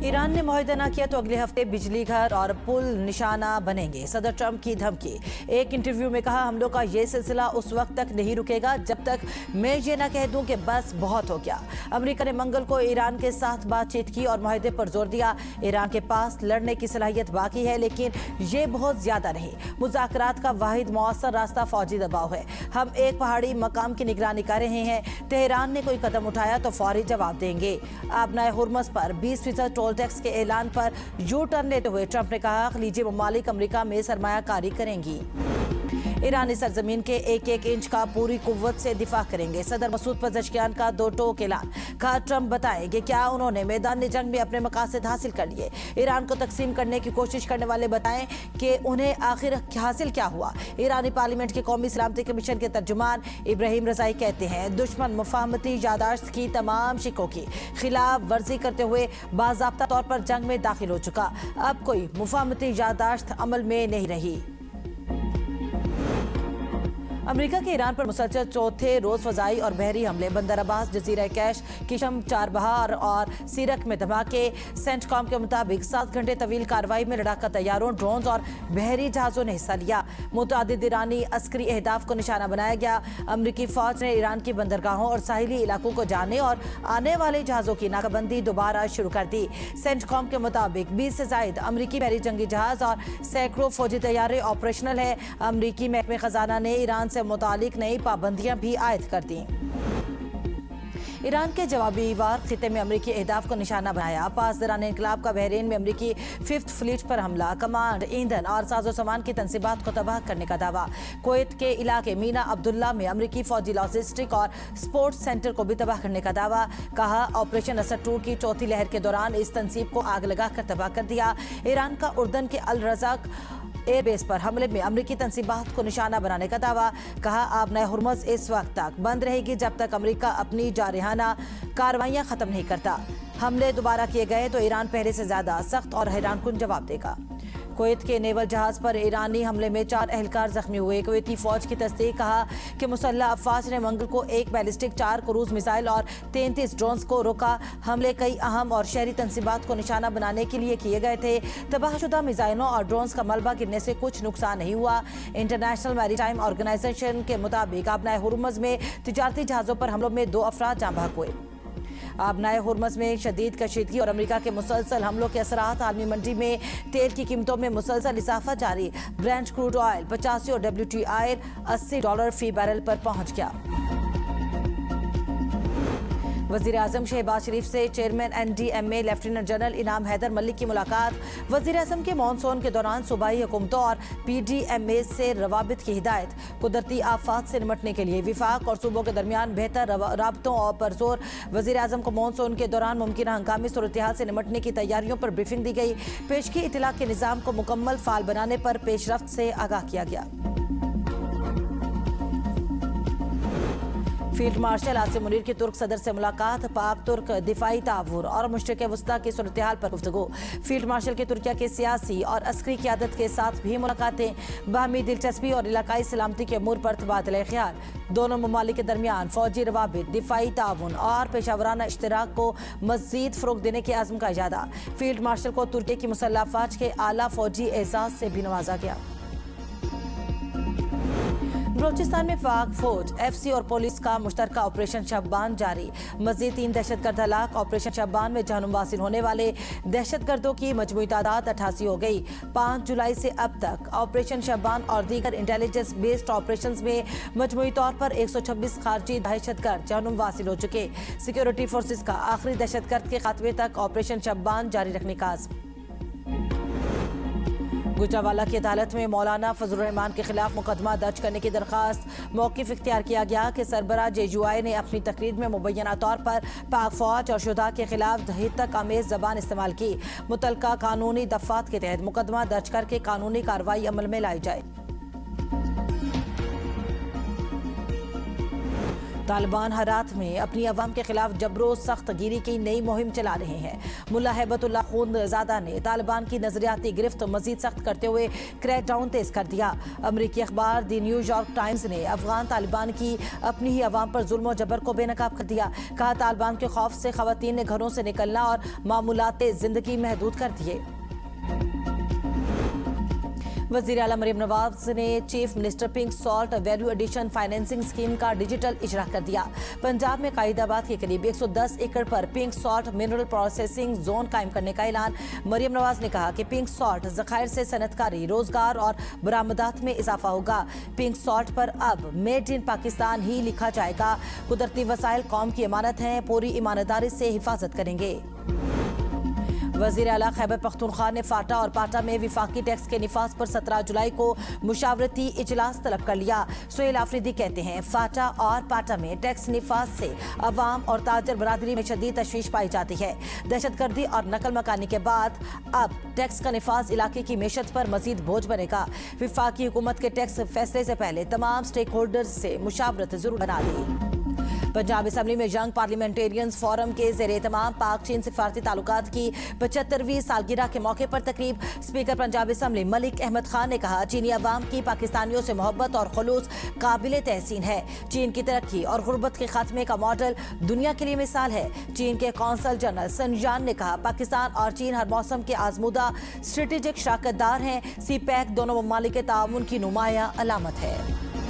Iran ने मुआहदा न किया तो अगले हफ्ते बिजली घर और पुल निशाना बनेंगे। सदर ट्रंप की धमकी। एक इंटरव्यू में कहा, हम लोग का ये सिलसिला उस वक्त तक नहीं रुकेगा जब तक मैं ये ना कह दूं कि बस बहुत हो गया। अमेरिका ने मंगल को ईरान के साथ बातचीत की और मुआहदे पर जोर दिया। ईरान के पास लड़ने की सलाहियत बाकी है, लेकिन ये बहुत ज्यादा नहीं। मुज़ाकरात का वाहिद मौसर रास्ता फौजी दबाव है। हम एक पहाड़ी मकाम की निगरानी कर रहे हैं। तेहरान ने कोई कदम उठाया तो फौरी जवाब देंगे। आबनाए हुर्मस पर 20% टोल टैक्स के ऐलान पर यू टर्न लेते हुए ट्रंप ने कहा, खलीजी ममालिक अमेरिका में सरमायाकारी करेंगी। ईरानी सरजमीन के एक एक इंच का पूरी कुव्वत से दिफा करेंगे। सदर मसूद पज़ेश्कियान का दो टोक ऐलान। कहा, ट्रंप बताएंगे क्या उन्होंने मैदान जंग में अपने मकासद हासिल कर लिए। ईरान को तकसीम करने की कोशिश करने वाले बताएं कि उन्हें आखिर हासिल क्या हुआ। ईरानी पार्लियामेंट के कौमी सलामती कमीशन के तर्जुमान इब्राहिम रजाई कहते हैं, दुश्मन मुफाहमती यादाश्त की तमाम शिकों की खिलाफ वर्जी करते हुए बाज़ाब्ता तौर पर जंग में दाखिल हो चुका। अब कोई मुफाहमती यादाश्त अमल में नहीं रही। अमेरिका के ईरान पर मुसलसल चौथे रोज फजाई और बहरी हमले। बंदर अब्बास, जजीरा कैश, किशम, चारबहार और सीरक में धमाके। सेंटकॉम के मुताबिक 7 घंटे तवील कार्रवाई में लड़ाका तैयारों, ड्रोन्स और बहरी जहाजों ने हिस्सा लिया। मुतअद्दिद ईरानी अस्करी अहदाफ को निशाना बनाया गया। अमरीकी फौज ने ईरान की बंदरगाहों और साहिली इलाकों को जाने और आने वाले जहाजों की नाकाबंदी दोबारा शुरू कर दी। सेंटकॉम के मुताबिक 20 से जायद अमरीकी बहरी जंगी जहाज और सैकड़ों फौजी तैयारे ऑपरेशनल है। अमरीकी महकमे खजाना ने ईरान से मुतालिक नई पाबंदियां भी आयद कर दी। ईरान के जवाबी वार खिते में अमरीकी अहदाफ को निशाना बनाया। पास दौरान इनकलाब का बहरीन में अमरीकी 5th फ्लीट पर हमला। कमांड, ईंधन और साजो सामान की तंसीबात को तबाह करने का दावा। कुवैत के इलाके मीना अब्दुल्ला में अमरीकी फौजी लॉजिस्टिक और स्पोर्ट्स सेंटर को भी तबाह करने का दावा। कहा, ऑपरेशन असद 2 की चौथी लहर के दौरान इस तंसीब को आग लगाकर तबाह कर दिया। ईरान का उर्दन के अल रज़ाक एयरबेस पर हमले में अमरीकी तंसीबात को निशाना बनाने का दावा। कहा, आबनाए हुर्मस इस वक्त तक बंद रहेगी जब तक अमरीका अपनी जारहाना कार्रवाइयां खत्म नहीं करता। हमले दोबारा किए गए तो ईरान पहले से ज्यादा सख्त और हैरानकुन जवाब देगा। कुवैत के नेवल जहाज पर ईरानी हमले में 4 एहलकार जख्मी हुए। कुवैती फौज की तस्दीक। कहा कि मुसल्लह अफवाज ने मंगल को एक बैलिस्टिक, 4 क्रूज मिसाइल और 33 ड्रोन्स को रोका। हमले कई अहम और शहरी तंसीबात को निशाना बनाने के लिए किए गए थे। तबाहशुदा मिसाइलों और ड्रोन्स का मलबा गिरने से कुछ नुकसान नहीं हुआ। इंटरनेशनल मैरीटाइम ऑर्गेनाइजेशन के मुताबिक आबनाए हुर्मस में तिजारती जहाजों पर हमलों में 2 अफराद जाँ बहक हुए। आबनाए हुर्मस में शदीद कशीदगी और अमेरिका के मुसलसल हमलों के असरात। आलमी मंडी में तेल की कीमतों में मुसलसल इजाफा जारी। ब्रेंट क्रूड ऑयल 85 और WTI $80 फी बैरल पर पहुंच गया। वज़ीर आज़म शहबाज शरीफ से चेयरमैन NDMA लेफ्टिनेंट जनरल इनाम हैदर मलिक की मुलाकात। वज़ीर आज़म के मानसून के दौरान सूबाई हुकूमतों और PDMA से रवाबित की हिदायत। कुदरती आफात से निपटने के लिए विफाक और सूबों के दरमियान बेहतर राबतों पर जोर। वज़ीर आज़म को मानसून के दौरान मुमकिन हंगामी सूरत-ए-हाल से निपटने की तैयारियों पर ब्रीफिंग दी गई। पेशगी इतला के निज़ाम को मुकम्मल फाल बनाने पर पेशरफ्त से आगाह किया गया। फील्ड मार्शल आसिम मुनीर की तुर्क सदर से मुलाकात। पाक तुर्क दिफाई ताउन और मुश्तरका वस्ता की सूरत-ए-हाल पर गुफ्तगू। फील्ड मार्शल की तुर्किया के सियासी और अस्करी क़यादत के साथ भी मुलाकातें। बाहमी दिलचस्पी और इलाकाई सलामती के अमूर पर तबादला ख्याल। दोनों ममालिक के दरमियान फौजी रवाबित, दिफाई ताउन और पेशावराना इश्तराक को मज़ीद फ़रोग़ देने के आज़म का इजादा। फील्ड मार्शल को तुर्की की मुसल्लह अफ़वाज के आला फौजी एजाज़ से भी नवाजा गया। बलोचिस्तान में पाक फौज, FC और पुलिस का मुश्तरका ऑपरेशन शब्बान जारी। मज़ीद 3 दहशतगर्द हलाक। ऑपरेशन शब्बान में जहन्नुम वासिल होने वाले दहशतगर्दों की मजमूई तादाद 88 हो गई। 5 जुलाई से अब तक ऑपरेशन शब्बान और दीगर इंटेलिजेंस बेस्ड ऑपरेशंस में मजमूई तौर पर 126 खारजी दहशतगर्द जहन्नुम वासिल हो चुके। सिक्योरिटी फोर्सेस का आखिरी दहशतगर्द के खात्मे तक ऑपरेशन शब्बान जारी रखने का आज़म। गुजरावाला की अदालत में मौलाना फजलुर रहमान के खिलाफ मुकदमा दर्ज करने की दरखास्त। मौक़िफ़ इख्तियार किया गया कि सरबरा JUI ने अपनी तकरीर में मुबैना तौर पर पाक फौज और शुदा के खिलाफ दहितक आमेज़ ज़बान इस्तेमाल की। मुतलका कानूनी दफ़ात के तहत मुकदमा दर्ज करके कानूनी कार्रवाई अमल में लाई जाए। तालिबान हरात में अपनी अवाम के खिलाफ जबरो सख्त गिरी की नई मुहिम चला रहे हैं। मुल्ला हैबतुल्लाह खूनज़ादा ने तालिबान की नजरियाती गिरफ्त मजीद सख्त करते हुए क्रैकडाउन तेज कर दिया। अमरीकी अखबार द न्यूयॉर्क टाइम्स ने अफगान तालिबान की अपनी ही अवाम पर जुल्म और जबर को बेनकाब कर दिया। कहा, तालिबान के खौफ से खवातीन ने घरों से निकलना और मामूलाते जिंदगी महदूद कर दिए। वज़ीर आला मरियम नवाज ने chief minister pink salt value addition financing scheme का डिजिटल इजरा कर दिया। पंजाब में कायदाबाद के करीब 110 एकड़ पर pink salt mineral processing zone कायम करने का ऐलान। मरियम नवाज ने कहा कि पिंक सॉल्ट ज़खायर से सनतकारी, रोजगार और बरामदात में इजाफा होगा। पिंक सॉल्ट पर अब मेड इन पाकिस्तान ही लिखा जाएगा। कुदरती वसाइल कौम की अमानत हैं, पूरी ईमानदारी से हिफाजत करेंगे। वज़ीर आला खैबर पख्तूनख्वा ने फाटा और पाटा में विफाकी टैक्स के निफाज पर 17 जुलाई को मुशावरती इजलास तलब कर लिया। सुहेल आफरीदी कहते हैं, फाटा और पाटा में टैक्स निफाज से अवाम और ताजर बरादरी में शदीद तशवीश पाई जाती है। दहशतगर्दी और नकल मकानी के बाद अब टैक्स का निफाज इलाके की मैशत पर मजीद बोझ बनेगा। विफाकी हुकूमत के टैक्स फैसले से पहले तमाम स्टेक होल्डर्स से मुशावरत जरूर बना ली। पंजाब असम्बली में यंग पार्लियामेंटेरियंस फोरम के ज़ेरे तमाम पाक चीन सिफारती ताल्लुकात की 75वीं सालगिरह के मौके पर तकरीब। स्पीकर पंजाब असम्बली मलिक अहमद खान ने कहा, चीनी अवाम की पाकिस्तानियों से मोहब्बत और खुलूस काबिल तहसीन है। चीन की तरक्की और गुर्बत के खात्मे का मॉडल दुनिया के लिए मिसाल है। चीन के कौंसल जनरल सन यान ने कहा, पाकिस्तान और चीन हर मौसम के आजमूदा स्ट्रेटेजिक शराकतदार हैं। सी पैक दोनों ममालिक के ताउन की नुमाया अलामत है।